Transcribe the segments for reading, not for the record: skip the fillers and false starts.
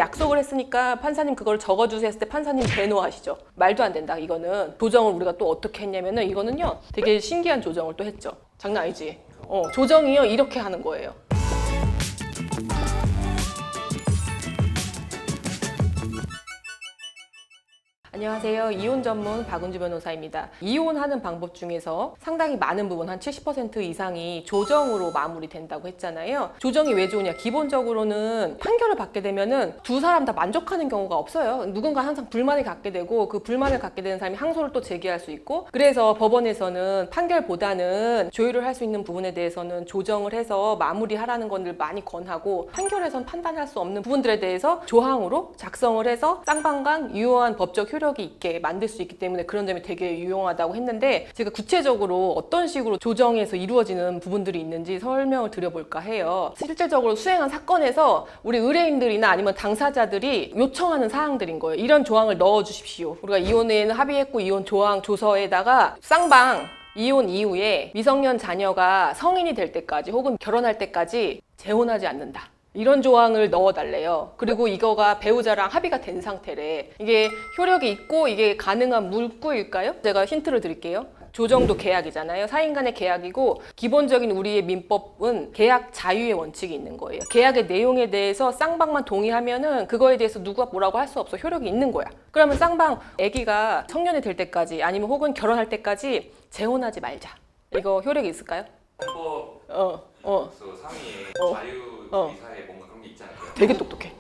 약속을 했으니까 판사님 그걸 적어주세요 했을 때 판사님 대노하시죠. 말도 안 된다. 이거는 조정을 우리가 또 어떻게 했냐면은 이거는요 되게 신기한 조정을 또 했죠. 장난 아니지? 조정이요 이렇게 하는 거예요. 안녕하세요. 이혼 전문 박은주 변호사입니다. 이혼하는 방법 중에서 상당히 많은 부분, 한 70% 이상이 조정으로 마무리된다고 했잖아요. 조정이 왜 좋으냐? 기본적으로는 판결을 받게 되면은 두 사람 다 만족하는 경우가 없어요. 누군가 항상 불만을 갖게 되고 그 불만을 갖게 되는 사람이 항소를 또 제기할 수 있고, 그래서 법원에서는 판결보다는 조율을 할 수 있는 부분에 대해서는 조정을 해서 마무리하라는 것을 많이 권하고, 판결에선 판단할 수 없는 부분들에 대해서 조항으로 작성을 해서 쌍방간 유효한 법적 효력이 있게 만들 수 있기 때문에 그런 점이 되게 유용하다고 했는데, 제가 구체적으로 어떤 식으로 조정에서 이루어지는 부분들이 있는지 설명을 드려볼까 해요. 실질적으로 수행한 사건에서 우리 의뢰인들이나 아니면 당사자들이 요청하는 사항들인 거예요. 이런 조항을 넣어주십시오. 우리가 이혼에는 합의했고 이혼 조항 조서에다가 쌍방 이혼 이후에 미성년 자녀가 성인이 될 때까지 혹은 결혼할 때까지 재혼하지 않는다. 이런 조항을 넣어달래요. 그리고 이거가 배우자랑 합의가 된 상태래. 이게 효력이 있고 이게 가능한 물구일까요? 제가 힌트를 드릴게요. 조정도 계약이잖아요. 사인 간의 계약이고, 기본적인 우리의 민법은 계약 자유의 원칙이 있는 거예요. 계약의 내용에 대해서 쌍방만 동의하면은 그거에 대해서 누가 뭐라고 할 수 없어. 효력이 있는 거야. 그러면 쌍방 아기가 청년이 될 때까지 아니면 혹은 결혼할 때까지 재혼하지 말자. 이거 효력이 있을까요? 헌법 상위에 자유의사에 뭔가 그런 게 있지 않을까요? 되게 똑똑해.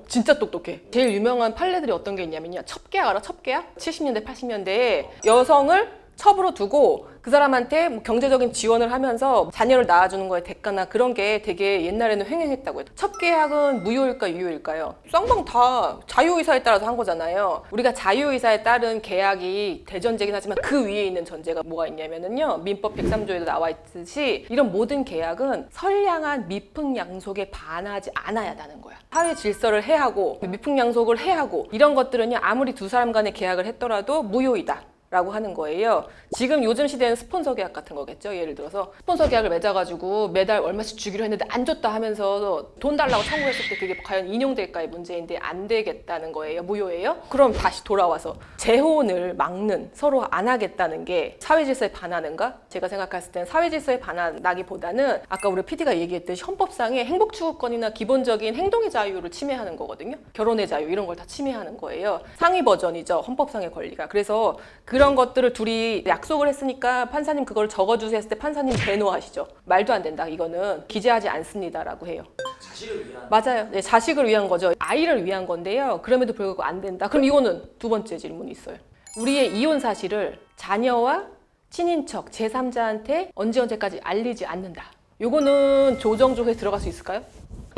진짜 똑똑해. 제일 유명한 판례들이 어떤 게 있냐면요. 첩계약 알아? 첩계약? 70년대, 80년대에 여성을 첩으로 두고 그 사람한테 뭐 경제적인 지원을 하면서 자녀를 낳아주는 거에 대가나 그런 게 되게 옛날에는 횡행했다고 해요. 첩계약은 무효일까 유효일까요? 쌍방 다 자유의사에 따라서 한 거잖아요. 우리가 자유의사에 따른 계약이 대전제긴 하지만 그 위에 있는 전제가 뭐가 있냐면요. 민법 103조에도 나와 있듯이 이런 모든 계약은 선량한 미풍양속에 반하지 않아야 하는 거야. 사회 질서를 해하고 미풍양속을 해하고 이런 것들은요. 아무리 두 사람 간의 계약을 했더라도 무효이다 라고 하는 거예요. 지금 요즘 시대는 스폰서 계약 같은 거겠죠. 예를 들어서 스폰서 계약을 맺어가지고 매달 얼마씩 주기로 했는데 안 줬다 하면서 돈 달라고 청구했을 때 그게 과연 인용될까의 문제인데 안 되겠다는 거예요. 무효예요. 그럼 다시 돌아와서 재혼을 막는, 서로 안 하겠다는 게 사회 질서에 반하는가? 제가 생각했을 땐 사회 질서에 반하기보다는 아까 우리 PD가 얘기했듯이 헌법상의 행복추구권이나 기본적인 행동의 자유를 침해하는 거거든요. 결혼의 자유 이런 걸 다 침해하는 거예요. 상위 버전이죠. 헌법상의 권리가. 그래서 그런 것들을 둘이 약속을 했으니까 판사님 그걸 적어주세요 했을 때 판사님 대노하시죠. 말도 안 된다. 이거는 기재하지 않습니다라고 해요. 자식을 위한. 맞아요. 네, 자식을 위한 거죠. 아이를 위한 건데요. 그럼에도 불구하고 안 된다. 그럼 이거는 두 번째 질문이 있어요. 우리의 이혼 사실을 자녀와 친인척, 제3자한테 언제까지 알리지 않는다. 요거는 조정조에 들어갈 수 있을까요?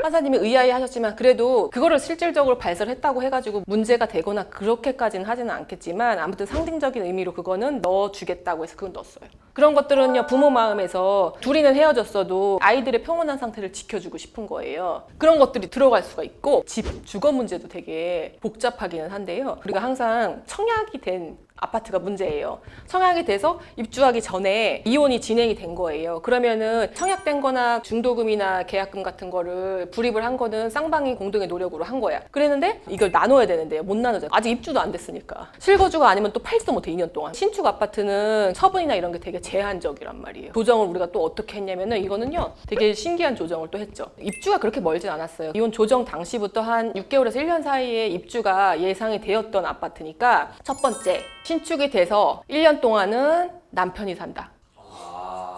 판사님이 의아해 하셨지만 그래도 그거를 실질적으로 발설했다고 해가지고 문제가 되거나 그렇게까지는 하지는 않겠지만 아무튼 상징적인 의미로 그거는 넣어주겠다고 해서 그건 넣었어요. 그런 것들은요 부모 마음에서 둘이는 헤어졌어도 아이들의 평온한 상태를 지켜주고 싶은 거예요. 그런 것들이 들어갈 수가 있고, 집 주거 문제도 되게 복잡하기는 한데요. 우리가 항상 청약이 된 아파트가 문제예요. 청약이 돼서 입주하기 전에 이혼이 진행이 된 거예요. 그러면은 청약된 거나 중도금이나 계약금 같은 거를 불입을 한 거는 쌍방이 공동의 노력으로 한 거야. 그랬는데 이걸 나눠야 되는데 못 나누잖아. 아직 입주도 안 됐으니까. 실거주가 아니면 또 팔지도 못해 2년 동안. 신축 아파트는 처분이나 이런 게 되게 제한적이란 말이에요. 조정을 우리가 또 어떻게 했냐면은 이거는요 되게 신기한 조정을 또 했죠. 입주가 그렇게 멀진 않았어요. 이혼 조정 당시부터 한 6개월에서 1년 사이에 입주가 예상이 되었던 아파트니까, 첫 번째 신축이 돼서 1년 동안은 남편이 산다.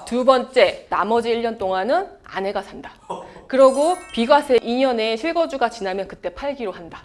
두 번째, 나머지 1년 동안은 아내가 산다. 그러고 비과세 2년에 실거주가 지나면 그때 팔기로 한다.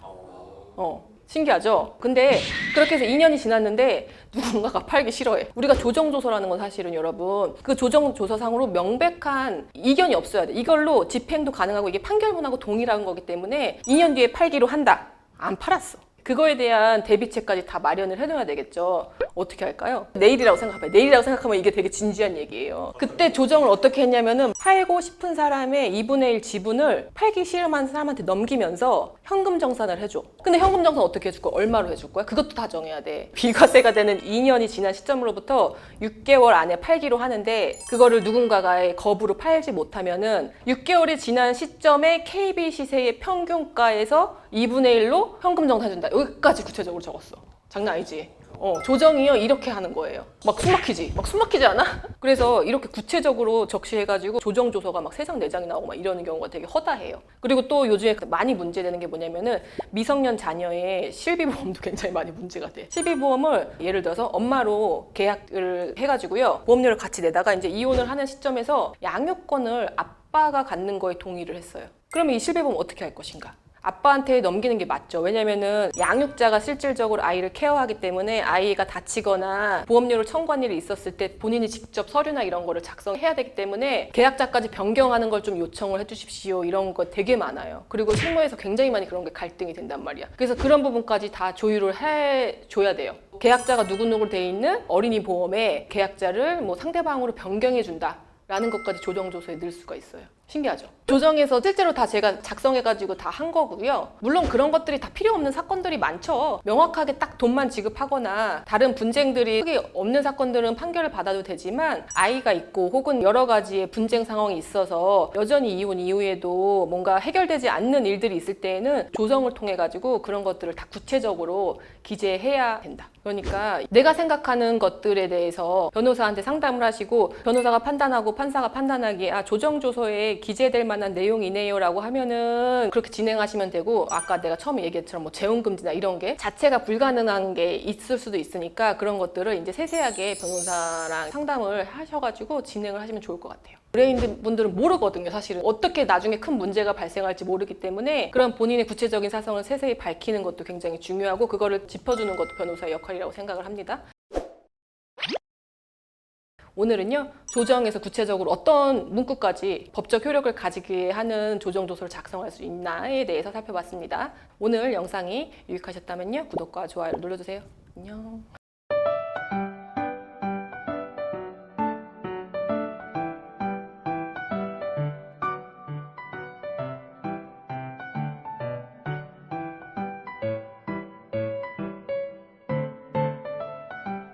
신기하죠? 근데 그렇게 해서 2년이 지났는데 누군가가 팔기 싫어해. 우리가 조정조서라는 건 사실은 여러분 그 조정조서상으로 명백한 이견이 없어야 돼. 이걸로 집행도 가능하고 이게 판결문하고 동일한 거기 때문에 2년 뒤에 팔기로 한다. 안 팔았어. 그거에 대한 대비책까지 다 마련을 해놔야 되겠죠. 어떻게 할까요? 내일이라고 생각해봐요. 내일이라고 생각하면 이게 되게 진지한 얘기예요. 그때 조정을 어떻게 했냐면은 팔고 싶은 사람의 2분의 1 지분을 팔기 싫어하는 사람한테 넘기면서 현금 정산을 해줘. 근데 현금 정산 어떻게 해줄 거야? 얼마로 해줄 거야? 그것도 다 정해야 돼. 비과세가 되는 2년이 지난 시점으로부터 6개월 안에 팔기로 하는데 그거를 누군가가 거부로 팔지 못하면은 6개월이 지난 시점에 KB 시세의 평균가에서 2분의 1로 현금 정산해준다. 여기까지 구체적으로 적었어. 장난 아니지? 조정이요 이렇게 하는 거예요. 막 숨막히지? 막 숨막히지 않아? 그래서 이렇게 구체적으로 적시해가지고 조정조서가 막 3장 4장이 나오고 막 이러는 경우가 되게 허다해요. 그리고 또 요즘에 많이 문제되는 게 뭐냐면은 미성년 자녀의 실비보험도 굉장히 많이 문제가 돼. 실비보험을 예를 들어서 엄마로 계약을 해가지고요. 보험료를 같이 내다가 이제 이혼을 하는 시점에서 양육권을 아빠가 갖는 거에 동의를 했어요. 그러면 이 실비보험 어떻게 할 것인가? 아빠한테 넘기는 게 맞죠. 왜냐면은 양육자가 실질적으로 아이를 케어하기 때문에 아이가 다치거나 보험료를 청구한 일이 있었을 때 본인이 직접 서류나 이런 거를 작성해야 되기 때문에 계약자까지 변경하는 걸 좀 요청을 해주십시오. 이런 거 되게 많아요. 그리고 실무에서 굉장히 많이 그런 게 갈등이 된단 말이야. 그래서 그런 부분까지 다 조율을 해줘야 돼요. 계약자가 누구누구 돼 있는 어린이 보험에 계약자를 뭐 상대방으로 변경해 준다. 라는 것까지 조정조서에 넣을 수가 있어요. 신기하죠? 조정에서 실제로 다 제가 작성해가지고 다 한 거고요. 물론 그런 것들이 다 필요 없는 사건들이 많죠. 명확하게 딱 돈만 지급하거나 다른 분쟁들이 크게 없는 사건들은 판결을 받아도 되지만 아이가 있고 혹은 여러 가지의 분쟁 상황이 있어서 여전히 이혼 이후에도 뭔가 해결되지 않는 일들이 있을 때에는 조정을 통해 가지고 그런 것들을 다 구체적으로 기재해야 된다. 그러니까 내가 생각하는 것들에 대해서 변호사한테 상담을 하시고 변호사가 판단하고 판사가 판단하기에 조정조서에 기재될 만한 내용이네요 라고 하면은 그렇게 진행하시면 되고 아까 내가 처음에 얘기했처럼 뭐 재혼금지나 이런 게 자체가 불가능한 게 있을 수도 있으니까 그런 것들을 이제 세세하게 변호사랑 상담을 하셔가지고 진행을 하시면 좋을 것 같아요. 의뢰인 분들은 모르거든요. 사실은 어떻게 나중에 큰 문제가 발생할지 모르기 때문에 그런 본인의 구체적인 사정을 세세히 밝히는 것도 굉장히 중요하고 그거를 짚어주는 것도 변호사의 역할이라고 생각을 합니다. 오늘은요, 조정에서 구체적으로 어떤 문구까지 법적 효력을 가지게 하는 조정조서를 작성할 수 있나에 대해서 살펴봤습니다. 오늘 영상이 유익하셨다면요, 구독과 좋아요를 눌러주세요. 안녕.